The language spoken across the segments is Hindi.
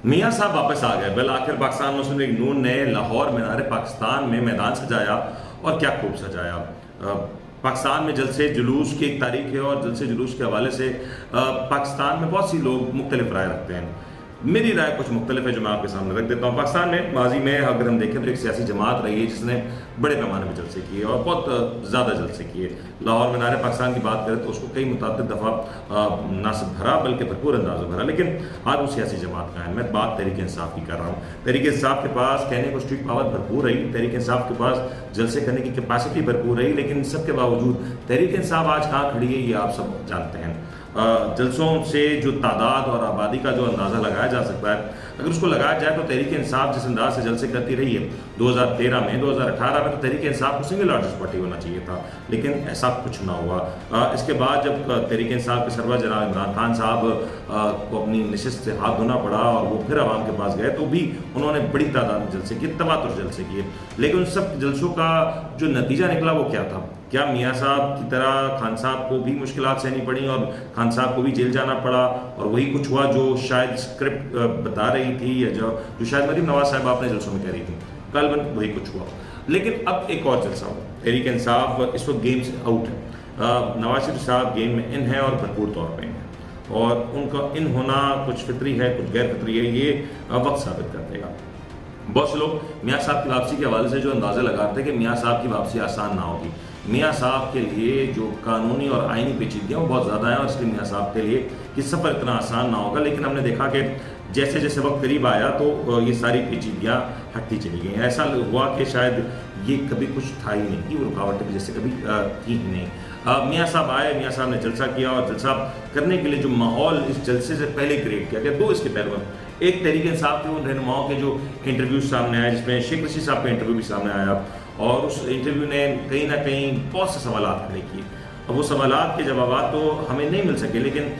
मियाँ साहब वापस आ गए। वेल, आखिर पाकिस्तान मुस्लिम लीग नून ने लाहौर मीनार पाकिस्तान में मैदान सजाया और क्या खूब सजाया। पाकिस्तान में जलसे जुलूस की एक तारीख है और जलसे जुलूस के हवाले से पाकिस्तान में बहुत सी लोग मुख्तलिफ राय रखते हैं। मेरी राय कुछ मुख्तलिफ है जो मैं आपके सामने रख देता हूँ। पाकिस्तान में माजी में अगर हम देखें तो एक सियासी जमात रही है जिसने बड़े पैमाने पर जलसे किए और बहुत ज़्यादा जलसे किए। लाहौर मीनार पाकिस्तान की बात करें तो उसको कई मुतअद्दिद दफ़ा ना सिर्फ भरा बल्कि भरपूर अंदाज में भरा, लेकिन आज वो सियासी जमात का है। मैं बात तहरीक इंसाफ की कर रहा हूँ। तहरीक इंसाफ के पास कहने को स्ट्रीट पावर भरपूर रही, तहरीक इंसाफ के पास जलसे करने की कैपेसिटी भरपूर रही, लेकिन इन सब के बावजूद तहरीक इंसाफ आज कहाँ खड़ी है ये आप सब जानते हैं। जलसों से जो तादाद और आबादी का जो अंदाज़ा लगाया जा सकता है, अगर उसको लगाया जाए तो तहरीक इंसाफ जिस अंदाज से जलसे करती रही है 2013 में, 2018 में तो तहरीक इंसाफ को सिंगल लार्जेस्ट पार्टी होना चाहिए था, लेकिन ऐसा कुछ ना हुआ। इसके बाद जब तहरीक इंसाफ के सरबराह जनाब इमरान खान साहब को अपनी नशिस्त से हाथ धोना पड़ा और वो फिर आवाम के पास गए तो भी उन्होंने बड़ी तादाद में जलसे किए, तवातुर जलसे किए, लेकिन उन सब जलसों का जो नतीजा निकला वो क्या था? क्या मियाँ साहब की तरह खान साहब को भी मुश्किलात सहनी पड़ी और खान साहब को भी जेल जाना पड़ा और वही कुछ हुआ जो शायद स्क्रिप्ट बता रही थी या जो शायद मरीम नवाज साहब आपने जलसों में कह रही थी, कल वही कुछ हुआ। लेकिन अब एक और जलसा हुआ। तहरीक इंसाफ इस वक्त गेम से आउट है। नवाज शरीफ साहब गेम में इन है और भरपूर तौर पर इन है और उनका इन होना कुछ फितरी है कुछ गैर फितरी है, ये वक्त साबित कर देगा। बहुत से लोग मियाँ साहब की वापसी के हवाले से जो अंदाज़ा लगाते हैं कि मियाँ साहब की वापसी आसान ना होगी। मियाँ साहब के लिए जो कानूनी और आइनी पेचीदगियाँ वो बहुत ज़्यादा हैं और इसलिए मियाँ साहब के लिए कि सफ़र इतना आसान ना होगा, लेकिन हमने देखा कि जैसे जैसे वक्त करीब आया तो ये सारी पेचीदगियाँ हटती चली गई। ऐसा हुआ कि शायद ये कभी कुछ था ही नहीं कि वो रुकावटें जैसे कभी थी ही नहीं। मियाँ साहब आए, मियाँ साहब ने जलसा किया और जलसा करने के लिए जो माहौल इस जलसे से पहले क्रिएट किया गया, दो इसके पहलू हैं। एक तहरीक इंसाफ के उन रहनुमाओं के जो इंटरव्यूज सामने आए, जिसमें शेख रशीद साहब का इंटरव्यू भी सामने आया और उस इंटरव्यू ने कहीं ना कहीं बहुत से सवालात खड़े किए। अब वो सवालात के जवाब तो हमें नहीं मिल सके, लेकिन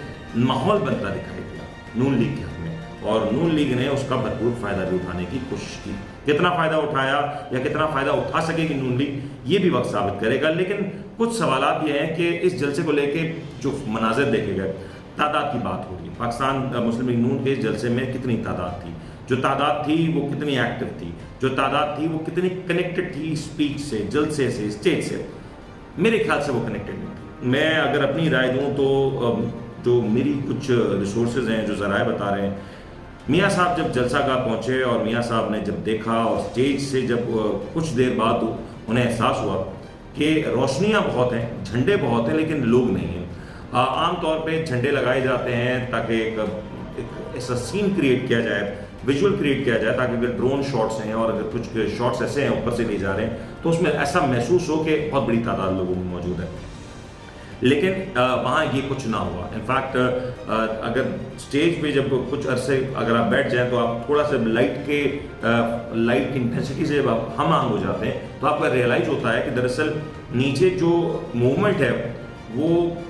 माहौल बनता दिखाई दिया नून लीग के हक में और नून लीग ने उसका भरपूर फ़ायदा भी उठाने की कोशिश की। कितना फ़ायदा उठाया या कितना फ़ायदा उठा सकेगी नून लीग, ये भी वक्त साबित करेगा। लेकिन कुछ सवालात ये हैं कि इस जलसे को लेके जो मनाज़र देखे गए, तादाद की बात हो रही है। पाकिस्तान मुस्लिम लीग नून के इस जलसे में कितनी तादाद थी, जो तादाद थी वो कितनी एक्टिव थी, जो तादाद थी वो कितनी कनेक्टेड थी स्पीच से, जलसे से, स्टेज से? मेरे ख्याल से वो कनेक्टेड नहीं थी। मैं अगर अपनी राय दूं तो जो मेरी कुछ रिसोर्सेज हैं, जो ज़राए बता रहे हैं, मियाँ साहब जब जलसा गाह पहुँचे और मियाँ साहब ने जब देखा और स्टेज से जब कुछ देर बाद उन्हें एहसास हुआ कि रोशनियाँ बहुत हैं, झंडे बहुत हैं, लेकिन लोग नहीं हैं। आम तौर पे झंडे लगाए जाते हैं ताकि एक ऐसा सीन क्रिएट किया जाए, विजुअल क्रिएट किया जाए, ताकि अगर ड्रोन शॉट्स हैं और अगर कुछ शॉट्स ऐसे हैं ऊपर से ले जा रहे हैं तो उसमें ऐसा महसूस हो कि बहुत बड़ी तादाद लोगों में मौजूद है। लेकिन वहाँ ये कुछ ना हुआ। इनफैक्ट अगर स्टेज पे जब कुछ अरसे अगर आप बैठ जाएं तो आप थोड़ा सा लाइट की इंटेंसिटी से जब आप हम आंग हो जाते हैं तो आपको रियलाइज होता है कि दरअसल नीचे जो मूवमेंट है वो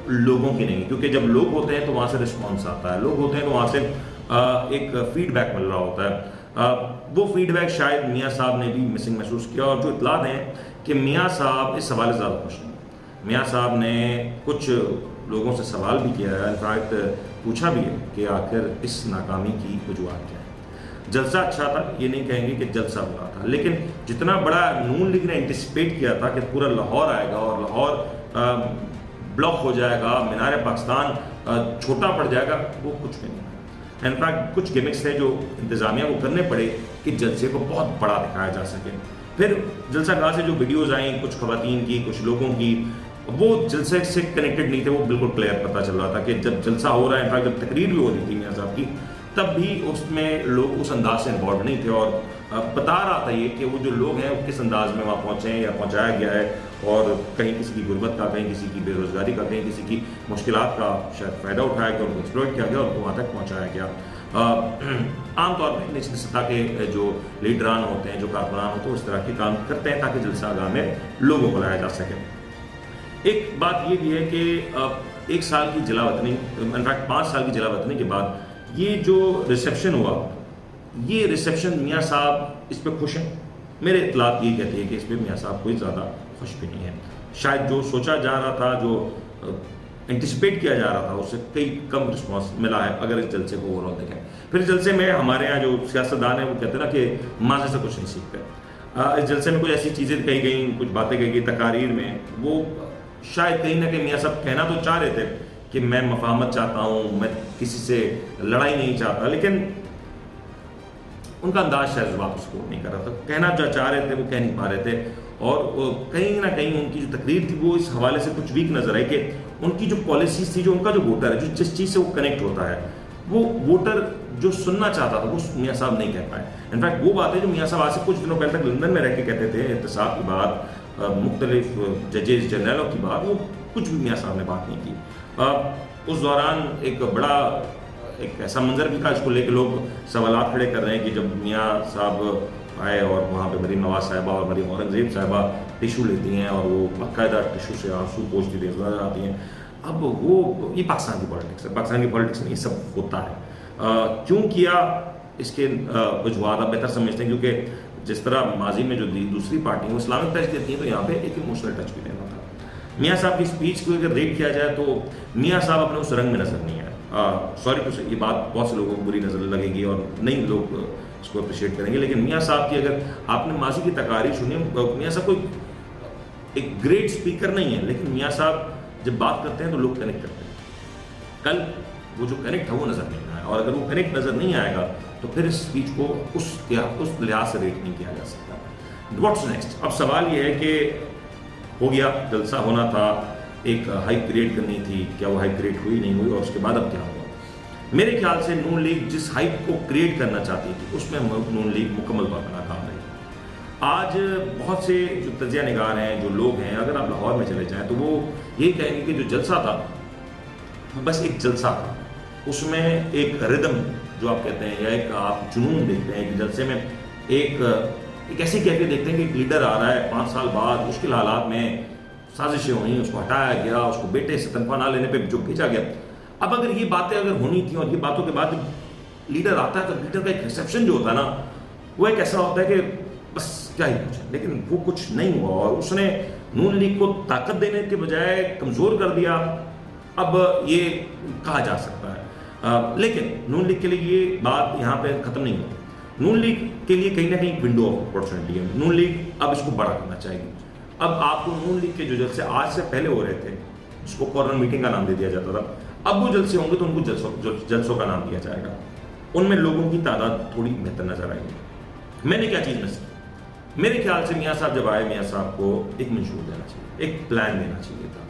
लोगों की नहीं, क्योंकि जब लोग होते हैं तो वहाँ से रिस्पॉन्स आता है, लोग होते हैं तो वहाँ से एक फीडबैक मिल रहा होता है। वो फीडबैक शायद मियाँ साहब ने भी मिसिंग महसूस किया और जो इतलात हैं कि मियाँ साहब इस सवाल से ज़्यादा खुश नहीं। मियाँ साहब ने कुछ लोगों से सवाल भी किया है, इनफैक्ट पूछा भी है कि आखिर इस नाकामी की वजूहत क्या है। जलसा अच्छा था, ये नहीं कहेंगे कि जलसा बुरा था, लेकिन जितना बड़ा नून लीग ने एंटिसिपेट किया था कि पूरा लाहौर आएगा और लाहौर ब्लॉक हो जाएगा, मीनार पाकिस्तान छोटा पड़ जाएगा, वो कुछ भी नहीं। इनफैक्ट कुछ गिमिक्स थे जो इंतज़ामिया को करने पड़े कि जलसे को बहुत बड़ा दिखाया जा सके। फिर जलसा गाह से जो वीडियोज़ आई कुछ खवातीन की, कुछ लोगों की, वो जलसे से कनेक्टेड नहीं थे, वो बिल्कुल क्लियर पता चल रहा था कि जब जलसा हो रहा है, इनफैक्ट जब तकरीर भी हो रही थी मियाँ साहब की, तब भी उसमें लोग उस अंदाज से इन्वॉल्व नहीं थे और बता रहा था ये कि वो जो लोग हैं वो किस अंदाज में वहाँ पहुँचे हैं या पहुँचाया गया है और कहीं किसी की गुर्बत का, कहीं किसी की बेरोज़गारी का, कहीं किसी की मुश्किलात का शायद फ़ायदा उठाया गया, उनको एक्सप्लॉइट किया गया और उनको वहाँ तक पहुँचाया गया। आमतौर पर निचली सतह के जो लीडरान होते हैं, जो कारकुनान होते हैं, उस तरह के काम करते हैं ताकि जलसा गाह में लोगों को लाया जा सके। एक बात ये भी है कि 1 साल की जलावतनी, इनफैक्ट 5 साल की जलावतनी के बाद ये जो रिसेप्शन हुआ, ये रिसेप्शन मियाँ साहब इस पर खुश हैं। मेरे इतलात ये कहती है कि इस पर मियाँ साहब कोई ज़्यादा खुश भी नहीं है। शायद जो सोचा जा रहा था, जो एंटिसिपेट किया जा रहा था उससे कई कम रिस्पांस मिला है अगर इस जलसे को ओवरऑल देखें। फिर इस जलसे में हमारे यहाँ जो सियासतदान है वो कहते हैं ना कि माज़े से कुछ नहीं सीखते। इस जलसे में कुछ ऐसी चीज़ें कही गई, कुछ बातें कही गई तकारीर में, वो शायद कहीं ना कहीं मियाँ साहब कहना तो चाह रहे थे कि मैं मफाहमत चाहता हूँ, मैं किसी से लड़ाई नहीं चाहता, लेकिन उनका अंदाज शायद इस बात को सपोर्ट नहीं कर रहा था। कहना जो चाह रहे थे वो कह नहीं पा रहे थे, और कहीं ना कहीं उनकी जो तकरीर थी वो इस हवाले से कुछ वीक नजर आई कि उनकी जो पॉलिसीज थी, जो उनका जो वोटर है, जो जिस चीज़ से वो कनेक्ट होता है, वो वोटर जो सुनना चाहता था वो मियाँ साहब नहीं कह पाए। इनफैक्ट वो बातें जो मियाँ साहब आज से कुछ दिनों पहले तक लंदन में रह के कहते थे, एहतसाब की बात, मुख्तलिफ जजेस जनरलों की बात, वो कुछ भी मियाँ साहब ने बात नहीं की। उस दौरान एक ऐसा मंजर भी था इसको लेकर लोग सवाल खड़े कर रहे हैं कि जब मियाँ साहब आए और वहाँ पे मरीम नवाज साहिबा और मरीम औरंगजेब साहिबा टिशू लेती हैं और वो बाकायदा टिशू से आंसू पोंछती हुई नजर आती हैं। अब वो ये पाकिस्तान की पॉलिटिक्स है, पाकिस्तान की पॉलिटिक्स में ये सब होता है। क्यों किया इसके वजूहात आप बेहतर समझते हैं, क्योंकि जिस तरह माजी में जो दूसरी पार्टी है वो इस्लामिक टच देती है, तो यहाँ पे एक इमोशनल टच भी देना था। मियाँ साहब की स्पीच को अगर रेट किया जाए तो मियाँ साहब अपने उस रंग में नजर नहीं आए। सॉरी टू से, ये बात बहुत से लोगों को बुरी नजर लगेगी और नहीं लोग इसको अप्रिशिएट करेंगे, लेकिन मियाँ साहब की अगर आपने माजी की तकारीर सुनी, मियाँ साहब कोई एक ग्रेट स्पीकर नहीं है, लेकिन मियाँ साहब जब बात करते हैं तो लोग कनेक्ट करते हैं। कल वो जो कनेक्ट है वो नजर नहीं आया, और अगर वो कनेक्ट नजर नहीं आएगा तो फिर इस स्पीच को उस लिहाज से रेट नहीं किया जा सकता। What's next? अब सवाल ये है कि हो गया, जलसा होना था, एक हाइप क्रिएट करनी थी, क्या वो हाइप क्रिएट हुई नहीं हुई, और उसके बाद अब क्या हुआ? मेरे ख्याल से नून लीग जिस हाइप को क्रिएट करना चाहती थी उसमें नून लीग मुकम्मल तौर पर नाकाम रही। आज बहुत से जो तजिया निगार हैं, जो लोग हैं, अगर आप लाहौर में चले जाएं तो वो यही कहेंगे कि जो जलसा था बस एक जलसा था, उसमें एक रिदम जो आप कहते हैं या एक आप जुनून देखते हैं कि जलसे में एक ऐसी कैफियत देखते हैं कि एक लीडर आ रहा है 5 साल बाद, मुश्किल हालात में साजिशें हुई, उसको हटाया गया, उसको बेटे से तनख्वाह ना लेने पर जो भेजा गया। अब अगर ये बातें अगर होनी थी और ये बातों के बाद लीडर आता है तो लीडर का एक रिसेप्शन जो होता है ना, वो एक ऐसा होता है कि बस क्या ही कुछ है, लेकिन वो कुछ नहीं हुआ और उसने नून लीग को ताकत देने के बजाय कमज़ोर कर दिया। अब ये कहा जा सकता है, लेकिन नून लीग के लिए ये बात यहाँ पे ख़त्म नहीं होती। नून लीग के लिए कहीं ना कहीं विंडो ऑफ अपॉर्चुनिटी है, नून लीग अब इसको बड़ा करना चाहेगी। अब आपको नून लीग के जो जलसे आज से पहले हो रहे थे, जिसको कॉर्नर मीटिंग का नाम दे दिया जाता था, अब वो जलसे होंगे तो उनको जलसों का नाम दिया जाएगा। उनमें लोगों की तादाद थोड़ी बेहतर नजर आएगी। मैंने क्या चीज़ मिस की? मेरे ख्याल से मियाँ साहब जब आए, मियाँ साहब को एक मंशूर देना चाहिए, एक प्लान देना चाहिए था,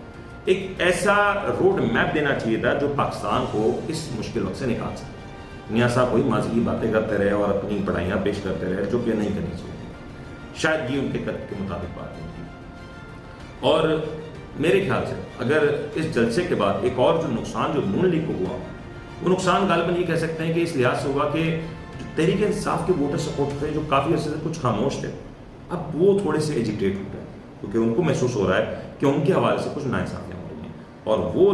एक ऐसा रोड मैप देना चाहिए था जो पाकिस्तान को इस मुश्किल वक्त से निकाल सके। मियाँ साहब वही माजी की बातें करते रहे और अपनी पढ़ाइयाँ पेश करते रहे, जो कि नहीं करनी चाहिए। शायद ये उनके कद के मुताबिक बात नहीं थी। और मेरे ख्याल से अगर इस जलसे के बाद एक और जो नुकसान जो नून लीग को हुआ, वो नुकसान गालिबन ये कह सकते हैं कि इस लिहाज से हुआ कि जो तहरीक इंसाफ के वोटर सपोर्ट थे, जो काफ़ी अर्से से कुछ खामोश थे, अब वो थोड़े से एजिटेट हो गए, क्योंकि उनको महसूस हो रहा है कि उनके हवाले से कुछ नाइंसाफियाँ हो रही हैं, और वो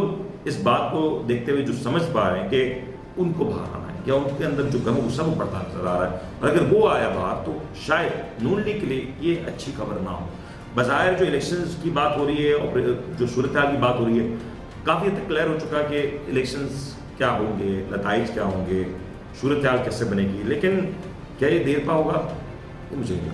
इस बात को देखते हुए जो समझ पा रहे हैं कि उनको बाहर आना है, या उनके अंदर जो गम गुस्सा वो बढ़ता नजर आ रहा है, और अगर वो आया बाहर तो शायद नून लीग के लिए ये अच्छी खबर ना हो। बज़ाहिर जो इलेक्शंस की बात हो रही है और जो सूरत हाल की बात हो रही है, काफ़ी हद तक क्लियर हो चुका कि इलेक्शंस क्या होंगे, नताइज क्या होंगे, सूरत हाल कैसे बनेगी, लेकिन क्या ये देर पा होगा, मुझे नहीं।